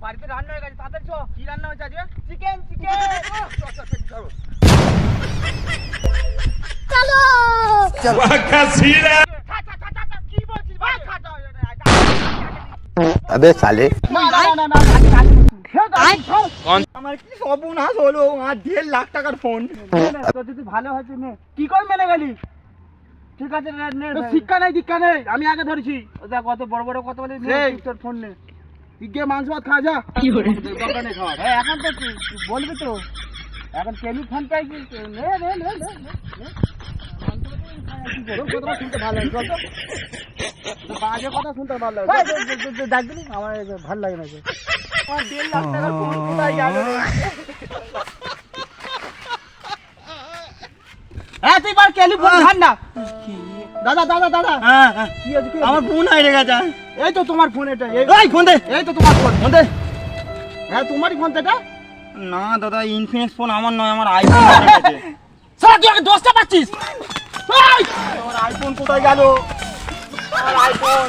বাড়িতে রান্না হয়ে গেছে, তাড়াতাড়ি চ। কি রান্না হয়েছে আজকে? চিকেন। কি বলছিস ভাই? अबे साले না আমার কি সর্বনাশ হলো, আর 1.5 লাখ টাকার ফোন। তোর যদি ভালো হয়েছে নে, কি করে মেনে গেলি? ঠিক আছে নে, শিক্ষা নাই দীক্ষা নেই, আমি আগে ধরেছি। দেখ কত বড় বড় কথা বলে তোর ফোন নে, তুই গিয়ে মাংস ভাত খা যা। দোকানে খাওয়া এখন তো তুই বলবি তো, এখন কেলি ফোন পাইছিস, নে কথা শুনতে ভালো লাগে, চল তো বাজে কথা শুনতে ভালো লাগে। দেখ দিলি আমার ভালো লাগে না। আমার 1.5 লাখ টাকার ফোন কোথায় গেল রে? তুই বার কেলি ফোন খান না। দাদা কি আছে কি? আমার ফোন হারিয়ে গেছে। এই তো তোমার ফোন, এটা এই ফোন দে। এই তো তোমার ফোন। ফোন দে। হ্যাঁ তোমারই ফোন তো এটা। না দাদা, ইনফিনিক্স ফোন আমার নয়, আমার আইফোন হারিয়ে গেছে। সারা তুই আগে দোষটা পাচ্ছিস। আমার আইফোন কোথায় গেল? আমার আইফোন